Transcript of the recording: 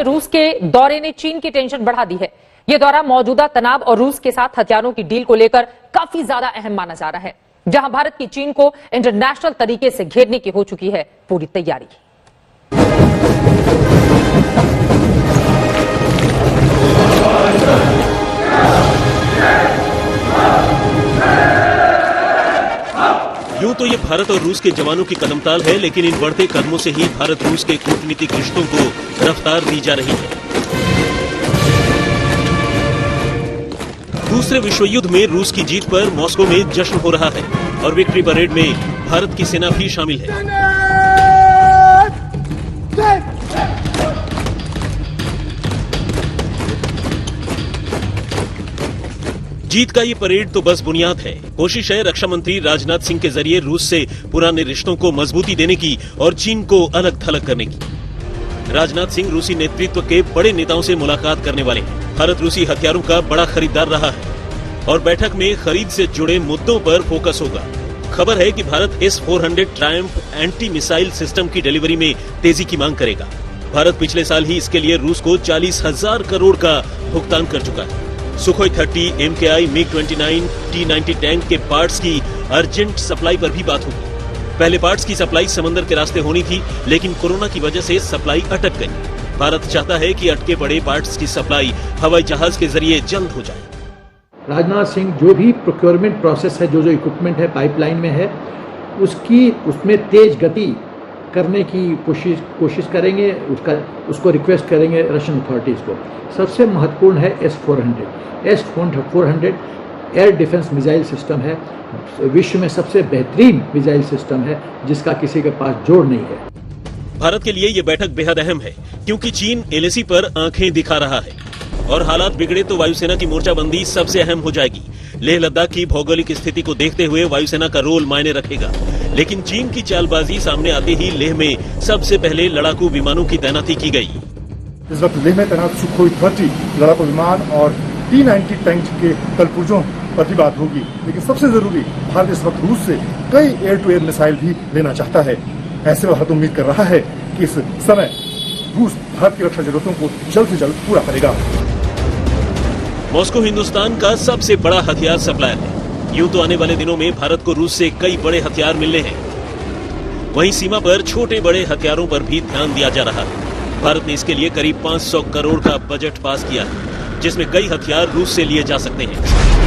के रूस के दौरे ने चीन की टेंशन बढ़ा दी है। यह दौरा मौजूदा तनाव और रूस के साथ हथियारों की डील को लेकर काफी ज्यादा अहम माना जा रहा है, जहां भारत की चीन को इंटरनेशनल तरीके से घेरने की हो चुकी है पूरी तैयारी। यूं तो ये भारत और रूस के जवानों की कदमताल है, लेकिन इन बढ़ते कदमों से ही भारत रूस के कूटनीतिक रिश्तों को रफ्तार दी जा रही है। दूसरे विश्व युद्ध में रूस की जीत पर मॉस्को में जश्न हो रहा है और विक्ट्री परेड में भारत की सेना भी शामिल है। जीत का ये परेड तो बस बुनियाद है। कोशिश है रक्षा मंत्री राजनाथ सिंह के जरिए रूस से पुराने रिश्तों को मजबूती देने की और चीन को अलग थलग करने की। राजनाथ सिंह रूसी नेतृत्व के बड़े नेताओं से मुलाकात करने वाले हैं। भारत रूसी हथियारों का बड़ा खरीदार रहा है और बैठक में खरीद से जुड़े मुद्दों पर फोकस होगा। खबर है कि Bharat S-400 Triumph anti missile system की डिलीवरी में तेजी की मांग करेगा। भारत पिछले साल ही इसके लिए रूस को 40,000 करोड़ का भुगतान कर चुका है। Sukhoi 30, MKI, MiG-29, T-90 tank के पार्ट्स की अर्जेंट सप्लाई पर भी बात होगी। पहले पार्ट्स की सप्लाई समंदर के रास्ते होनी थी, लेकिन कोरोना की वजह से सप्लाई अटक गई। भारत चाहता है कि अटके पड़े पार्ट्स की सप्लाई हवाई जहाज के जरिए जल्द हो जाए। राजनाथ सिंह जो भी प्रोक्योरमेंट प्रोसेस है, जो इक्विपमेंट है पाइपलाइन में है, उसमें तेज गति करने की कोशिश करेंगे। उसको रिक्वेस्ट करेंगे रशियन अथॉरिटीज़ को। सबसे महत्वपूर्ण है S-400 air defence missile system है। विश्व में सबसे बेहतरीन मिसाइल सिस्टम है जिसका किसी के पास जोड़ नहीं है। भारत के लिए ये बैठक बेहद अहम है, क्योंकि चीन LAC पर आंखें दिखा रहा है और हालात बिगड़े तो वायुसेना की मोर्चाबंदी सबसे अहम हो जाएगी। लेह लद्दाख की भौगोलिक स्थिति को देखते हुए वायुसेना का रोल मायने रखेगा, लेकिन चीन की चालबाजी सामने आते ही लेह में सबसे पहले लड़ाकू विमानों की तैनाती की गई। इस वक्त लेह में तैनात सुखोई 30 लड़ाकू विमान और T-90 टैंक के कलपुर्जों पर भी बात होगी, लेकिन सबसे जरूरी भारत इस वक्त रूस से कई एयर टू एयर मिसाइल भी लेना चाहता है। ऐसे में भारत उम्मीद कर रहा है कि इस समय रूस भारत की रक्षा जरूरतों को जल्द से जल्द पूरा करेगा। मॉस्को हिंदुस्तान का सबसे बड़ा हथियार सप्लायर है। यूं तो आने वाले दिनों में भारत को रूस से कई बड़े हथियार मिलने हैं। वहीं सीमा पर छोटे बड़े हथियारों पर भी ध्यान दिया जा रहा है। भारत ने इसके लिए करीब 500 करोड़ का बजट पास किया है, जिसमें कई हथियार रूस से लिए जा सकते हैं।